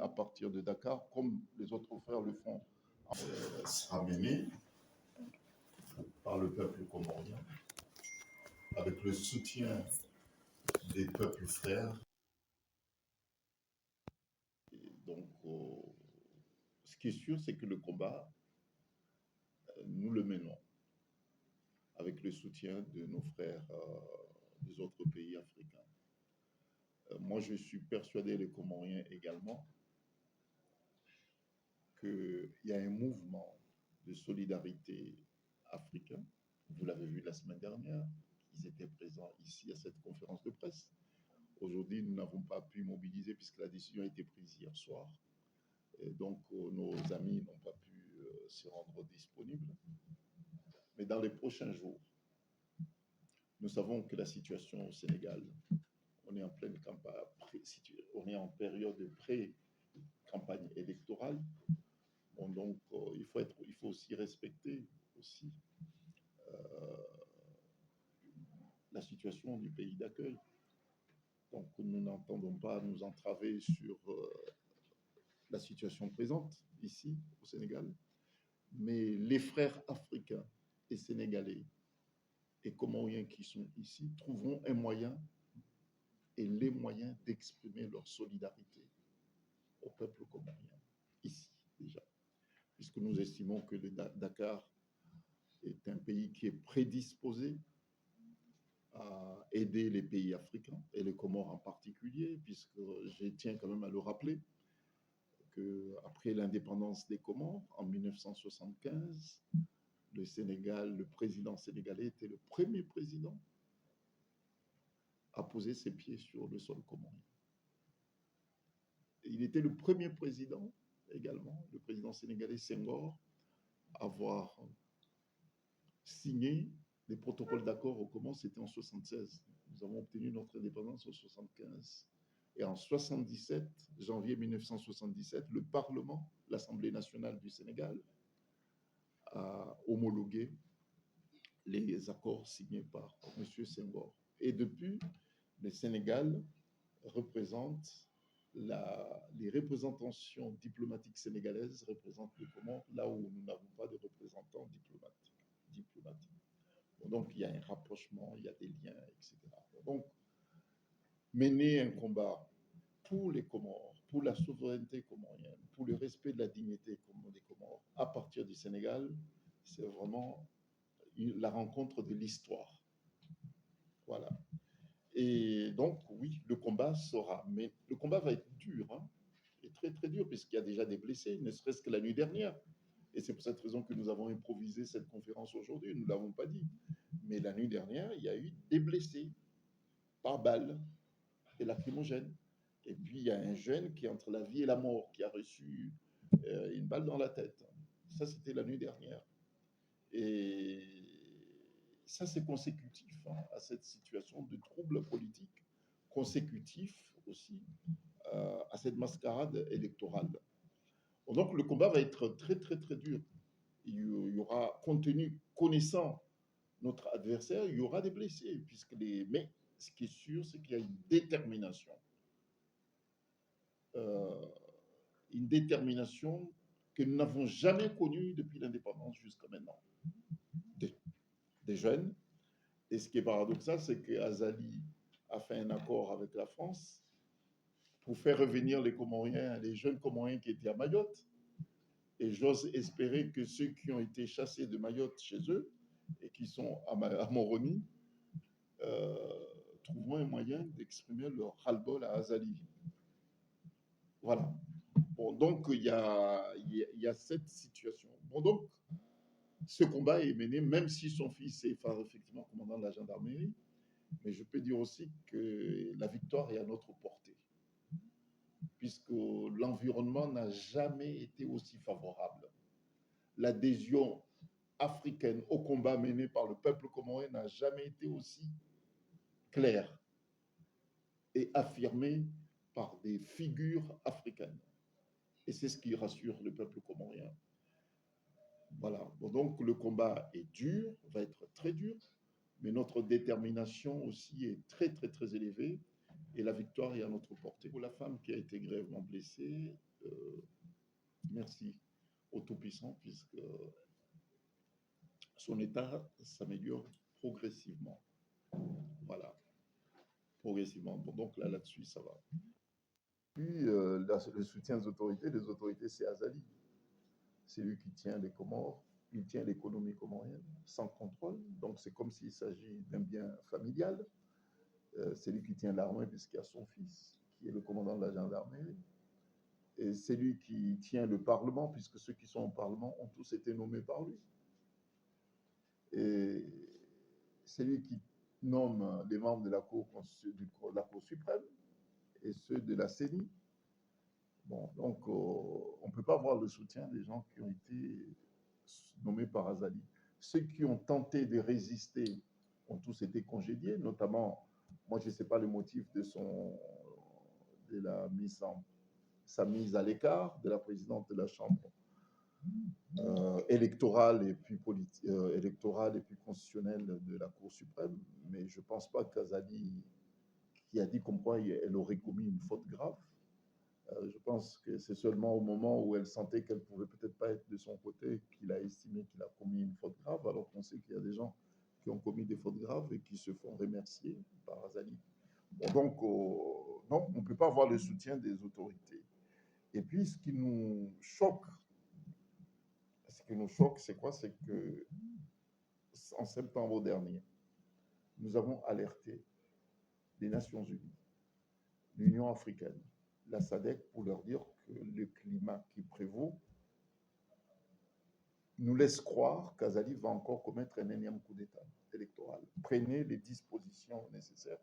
à partir de Dakar, comme les autres frères le font. Sera mené par le peuple comorien, avec le soutien des peuples frères. Et donc, ce qui est sûr, c'est que le combat, nous le menons avec le soutien de nos frères des autres pays africains. Moi, je suis persuadé, les Comoriens également, qu'il y a un mouvement de solidarité africain. Vous l'avez vu la semaine dernière, ils étaient présents ici à cette conférence de presse. Aujourd'hui, nous n'avons pas pu mobiliser puisque la décision a été prise hier soir. Et donc, nos amis n'ont pas pu se rendre disponibles. Mais dans les prochains jours, nous savons que la situation au Sénégal, on est en pleine campagne, on est en période de pré-campagne électorale. Bon, donc, il faut aussi respecter aussi la situation du pays d'accueil. Donc, nous n'entendons pas nous entraver sur la situation présente ici au Sénégal, mais les frères africains et sénégalais et comoriens qui sont ici trouveront un moyen et les moyens d'exprimer leur solidarité au peuple comorien, ici déjà, puisque nous estimons que le Dakar est un pays qui est prédisposé à aider les pays africains, et les Comores en particulier, puisque je tiens quand même à le rappeler, qu'après l'indépendance des Comores, en 1975, le Sénégal, le président sénégalais était le premier président à poser ses pieds sur le sol comorien. Il était le premier président également, le président sénégalais Senghor, à avoir signé des protocoles d'accord aux Comores, c'était en 1976. Nous avons obtenu notre indépendance en 1975. Et en 1977, janvier 1977, le Parlement, l'Assemblée nationale du Sénégal, a homologué les accords signés par M. Senghor. Et depuis, le Sénégal représente les représentations diplomatiques sénégalaises représentent les Comores là où nous n'avons pas de représentants diplomatiques. Donc, il y a un rapprochement, il y a des liens, etc. Donc, mener un combat pour les Comores, pour la souveraineté comorienne, pour le respect de la dignité des Comores, à partir du Sénégal, c'est vraiment la rencontre de l'histoire. Voilà. Et donc, oui, le combat sera, mais le combat va être dur, hein, et très, très dur, puisqu'il y a déjà des blessés, ne serait-ce que la nuit dernière. Et c'est pour cette raison que nous avons improvisé cette conférence aujourd'hui, nous ne l'avons pas dit. Mais la nuit dernière, il y a eu des blessés par balle et lacrymogène. Et puis, il y a un jeune qui est entre la vie et la mort, qui a reçu une balle dans la tête. Ça, c'était la nuit dernière. Et ça, c'est consécutif à cette situation de trouble politique, consécutif aussi à cette mascarade électorale. Donc, le combat va être très, très, très dur. Il y aura, connaissant notre adversaire, il y aura des blessés, mais ce qui est sûr, c'est qu'il y a une détermination que nous n'avons jamais connue depuis l'indépendance jusqu'à maintenant. Des jeunes. Et ce qui est paradoxal, c'est qu'Azali a fait un accord avec la France pour faire revenir les jeunes Comoriens qui étaient à Mayotte. Et j'ose espérer que ceux qui ont été chassés de Mayotte chez eux et qui sont à Moroni trouveront un moyen d'exprimer leur ras-le-bol à Azali. Voilà. Bon, donc il y a cette situation. Bon, donc ce combat est mené, même si son fils est effectivement commandant de la gendarmerie, mais je peux dire aussi que la victoire est à notre portée, puisque l'environnement n'a jamais été aussi favorable. L'adhésion africaine au combat mené par le peuple comorien n'a jamais été aussi claire et affirmée par des figures africaines. Et c'est ce qui rassure le peuple comorien. Voilà. Bon, donc le combat est dur, va être très dur, mais notre détermination aussi est très, très, très élevée et la victoire est à notre portée. Pour la femme qui a été grièvement blessée, merci au Tout-Puissant, puisque son état s'améliore progressivement. Voilà, progressivement. Bon, donc là-dessus, ça va. Puis, le soutien des autorités, c'est Azali. C'est lui qui tient les Comores, il tient l'économie comorienne sans contrôle. Donc, c'est comme s'il s'agit d'un bien familial. C'est lui qui tient l'armée puisqu'il y a son fils, qui est le commandant de la gendarmerie. Et c'est lui qui tient le Parlement, puisque ceux qui sont au Parlement ont tous été nommés par lui. Et c'est lui qui nomme les membres de la Cour suprême et ceux de la CENI. Bon, donc, on ne peut pas avoir le soutien des gens qui ont été nommés par Azali. Ceux qui ont tenté de résister ont tous été congédiés, notamment, moi je ne sais pas le motif de sa mise à l'écart de la présidente de la Chambre électorale et puis constitutionnelle de la Cour suprême, mais je ne pense pas qu'Azali, qui a dit comme quoi elle aurait commis une faute grave, je pense que c'est seulement au moment où elle sentait qu'elle ne pouvait peut-être pas être de son côté qu'il a estimé qu'il a commis une faute grave, alors qu'on sait qu'il y a des gens qui ont commis des fautes graves et qui se font remercier par Azali. Bon, donc, non, on ne peut pas avoir le soutien des autorités. Et puis, ce qui nous choque, c'est quoi? C'est que en septembre dernier, nous avons alerté les Nations Unies, l'Union africaine, la SADC, pour leur dire que le climat qui prévaut nous laisse croire qu'Azali va encore commettre un énième coup d'État électoral. Prenez les dispositions nécessaires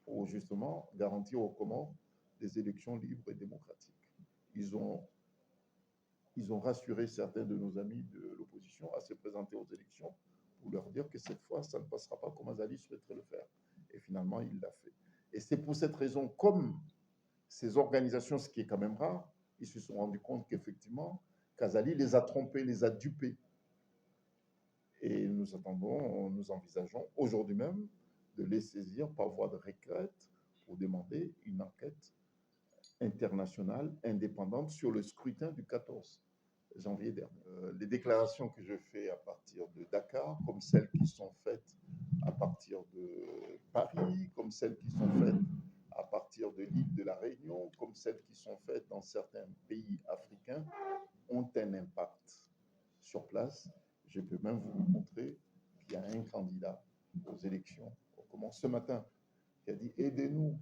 pour justement garantir aux Comores des élections libres et démocratiques. Ils ont rassuré certains de nos amis de l'opposition à se présenter aux élections pour leur dire que cette fois, ça ne passera pas comme Azali souhaiterait le faire. Et finalement, il l'a fait. Et c'est pour cette raison, comme ces organisations, ce qui est quand même rare, ils se sont rendus compte qu'effectivement, qu'Azali les a trompés, les a dupés. Et nous envisageons aujourd'hui même de les saisir par voie de requête pour demander une enquête internationale indépendante sur le scrutin du 14 janvier dernier. Les déclarations que je fais à partir de Dakar, comme celles qui sont faites à partir de Paris, comme celles qui sont faites à partir de l'île de la Réunion, comme celles qui sont faites dans certains pays africains, ont un impact sur place. Je peux même vous montrer qu'il y a un candidat aux élections, ce matin, qui a dit « Aidez-nous,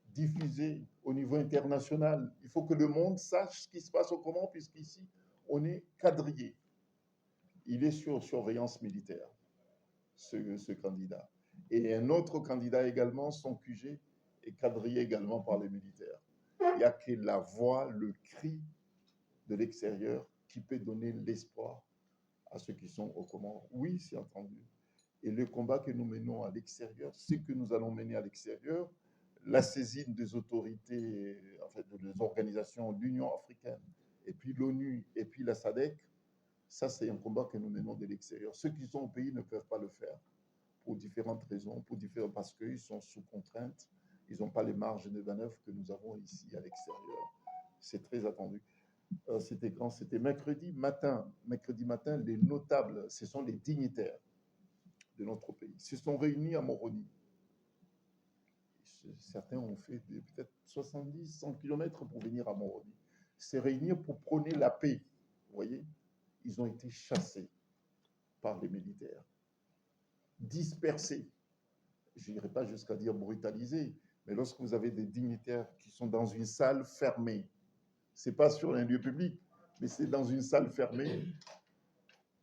diffusez au niveau international. Il faut que le monde sache ce qui se passe au Comores, puisqu'ici, on est quadrillé. » Il est sur surveillance militaire, ce candidat. Et un autre candidat également, son QG, est quadrillé également par les militaires. Il n'y a que la voix, le cri de l'extérieur qui peut donner l'espoir à ceux qui sont aux Comores. Oui, c'est entendu. Et le combat que nous menons à l'extérieur, ce que nous allons mener à l'extérieur, la saisine des autorités, en fait, des organisations, l'Union africaine, et puis l'ONU, et puis la SADC, ça c'est un combat que nous menons de l'extérieur. Ceux qui sont au pays ne peuvent pas le faire pour différentes raisons, parce qu'ils sont sous contrainte, ils n'ont pas les marges de manœuvre que nous avons ici à l'extérieur. C'est très attendu. C'était quand? C'était mercredi matin. Mercredi matin, les notables, ce sont les dignitaires de notre pays, se sont réunis à Moroni. Certains ont fait peut-être 70, 100 km pour venir à Moroni. Se réunir pour prôner la paix. Vous voyez, ils ont été chassés par les militaires, dispersés. Je n'irai pas jusqu'à dire brutalisés, mais lorsque vous avez des dignitaires qui sont dans une salle fermée, ce n'est pas sur un lieu public, mais c'est dans une salle fermée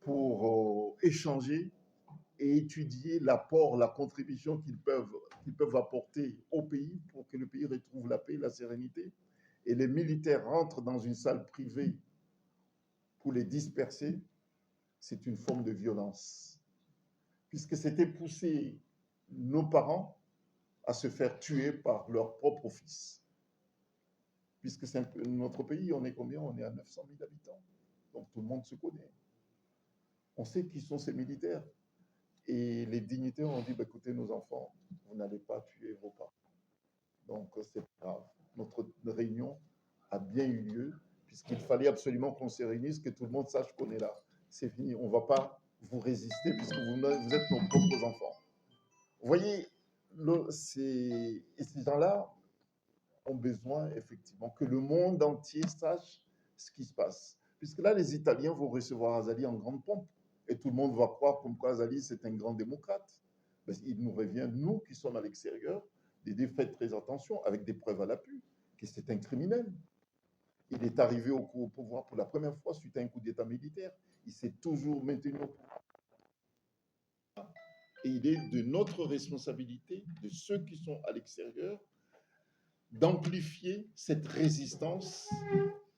pour échanger et étudier l'apport, la contribution qu'ils peuvent apporter au pays pour que le pays retrouve la paix, la sérénité. Et les militaires rentrent dans une salle privée pour les disperser, c'est une forme de violence. Puisque c'était pousser nos parents à se faire tuer par leur propre fils. Puisque c'est notre pays, on est combien? On est à 900 000 habitants. Donc tout le monde se connaît. On sait qui sont ces militaires. Et les dignitaires ont dit, bah, écoutez, nos enfants, vous n'allez pas tuer vos parents. Donc, c'est grave. Notre réunion a bien eu lieu, puisqu'il fallait absolument qu'on se réunisse, que tout le monde sache qu'on est là. C'est fini, on ne va pas vous résister puisque vous êtes nos propres enfants. Vous voyez, et ces gens-là ont besoin effectivement que le monde entier sache ce qui se passe. Puisque là, les Italiens vont recevoir Azali en grande pompe et tout le monde va croire comme quoi Azali, c'est un grand démocrate. Mais il nous revient, nous qui sommes à l'extérieur, de faire très attention avec des preuves à l'appui, que c'est un criminel. Il est arrivé au pouvoir pour la première fois suite à un coup d'État militaire. Il s'est toujours maintenu au pouvoir. Et il est de notre responsabilité, de ceux qui sont à l'extérieur, d'amplifier cette résistance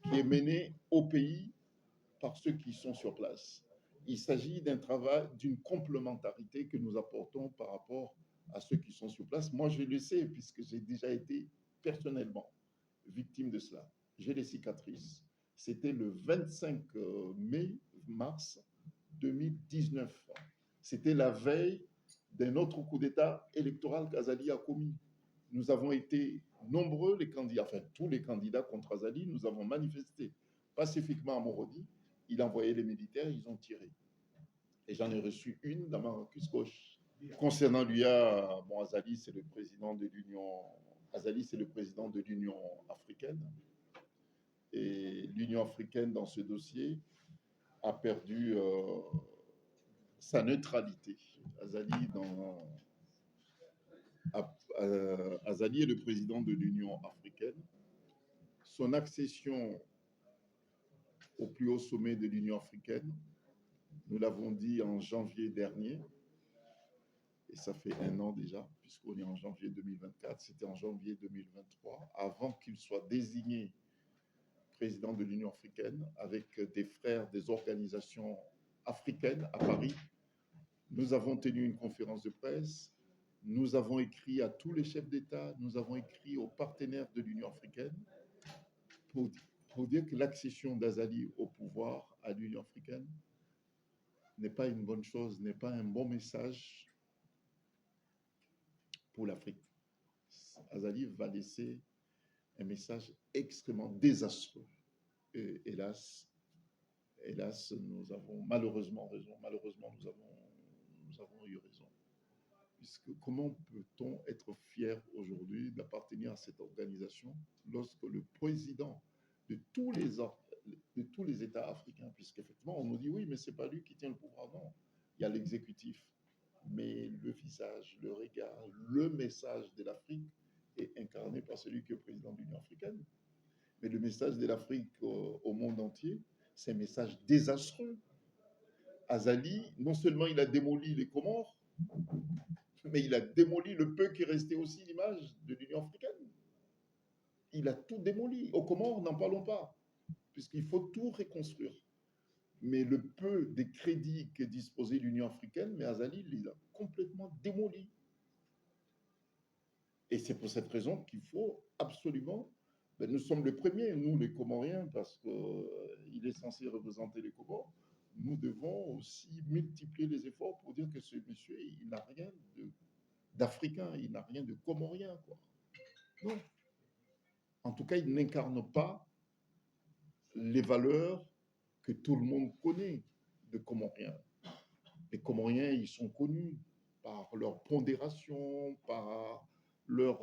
qui est menée au pays par ceux qui sont sur place. Il s'agit d'un travail, d'une complémentarité que nous apportons par rapport à ceux qui sont sur place. Moi, je le sais, puisque j'ai déjà été personnellement victime de cela. J'ai les cicatrices. C'était le 25 mars 2019. C'était la veille d'un autre coup d'État électoral qu'Azali a commis. Nous avons été nombreux, les candidats, enfin tous les candidats contre Azali, nous avons manifesté pacifiquement à Morodi. Il a envoyé les militaires, ils ont tiré. Et j'en ai reçu une dans ma cuisse gauche. Concernant l'UA, bon, Azali, c'est le président de l'Union. Azali, c'est le président de l'Union africaine. Et l'Union africaine, dans ce dossier, a perdu sa neutralité. Azali est le président de l'Union africaine. Son accession au plus haut sommet de l'Union africaine, nous l'avons dit en janvier dernier, et ça fait 1 an déjà, puisqu'on est en janvier 2024, c'était en janvier 2023, avant qu'il soit désigné président de l'Union africaine, avec des frères des organisations africaines à Paris. Nous avons tenu une conférence de presse, nous avons écrit à tous les chefs d'État, nous avons écrit aux partenaires de l'Union africaine pour dire que l'accession d'Azali au pouvoir à l'Union africaine n'est pas une bonne chose, n'est pas un bon message pour l'Afrique. Azali va laisser un message extrêmement désastreux. Et hélas, nous avons malheureusement raison. Malheureusement, nous avons eu raison. Puisque comment peut-on être fier aujourd'hui d'appartenir à cette organisation lorsque le président de tous les États africains, puisqu'effectivement, on nous dit oui, mais ce n'est pas lui qui tient le pouvoir. Non, il y a l'exécutif. Mais le visage, le regard, le message de l'Afrique est incarné par celui qui est président de l'Union africaine. Mais le message de l'Afrique au monde entier, c'est un message désastreux. Azali, non seulement il a démoli les Comores, mais il a démoli le peu qui restait aussi l'image de l'Union africaine. Il a tout démoli. Aux Comores, n'en parlons pas, puisqu'il faut tout reconstruire. Mais le peu des crédits que disposait l'Union africaine, mais Azali les a complètement démolis. Et c'est pour cette raison qu'il faut absolument... nous sommes les premiers, nous les Comoriens, parce qu'il est censé représenter les Comores. Nous devons aussi multiplier les efforts pour dire que ce monsieur, il n'a rien d'Africain, il n'a rien de Comorien, quoi. Non. En tout cas, il n'incarne pas les valeurs que tout le monde connaît de Comoriens. Les Comoriens, ils sont connus par leur pondération, par leur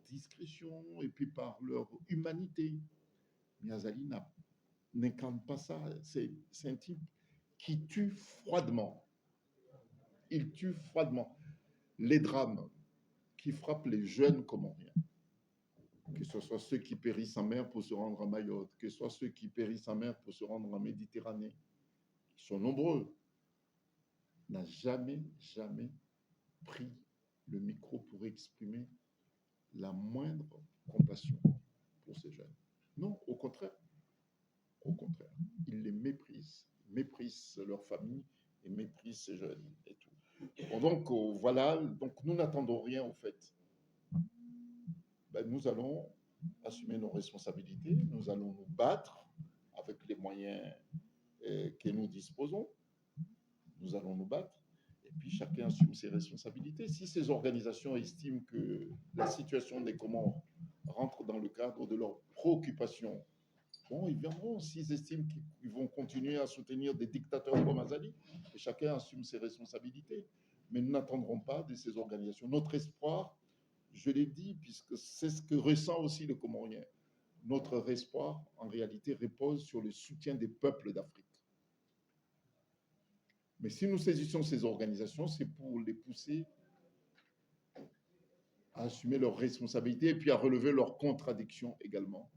discrétion et puis par leur humanité. Mais Azali n'incarne pas ça. C'est un type qui tue froidement. Il tue froidement. Les drames qui frappent les jeunes Comoriens, que ce soit ceux qui périssent en mer pour se rendre à Mayotte, que ce soit ceux qui périssent en mer pour se rendre en Méditerranée, ils sont nombreux, n'a jamais pris le micro pour exprimer la moindre compassion pour ces jeunes. Non, au contraire. Au contraire, il les méprise leur famille et méprise ces jeunes et tout. Bon, donc, voilà, donc nous n'attendons rien au fait. Nous allons assumer nos responsabilités, nous allons nous battre avec les moyens que nous disposons, nous allons nous battre, et puis chacun assume ses responsabilités. Si ces organisations estiment que la situation des Comores rentre dans le cadre de leurs préoccupations Bon, ils viendront s'ils estiment qu'ils vont continuer à soutenir des dictateurs comme Azali. Et chacun assume ses responsabilités. Mais nous n'attendrons pas de ces organisations. Notre espoir, je l'ai dit, puisque c'est ce que ressent aussi le Comorien, notre espoir, en réalité, repose sur le soutien des peuples d'Afrique. Mais si nous saisissons ces organisations, c'est pour les pousser à assumer leurs responsabilités et puis à relever leurs contradictions également.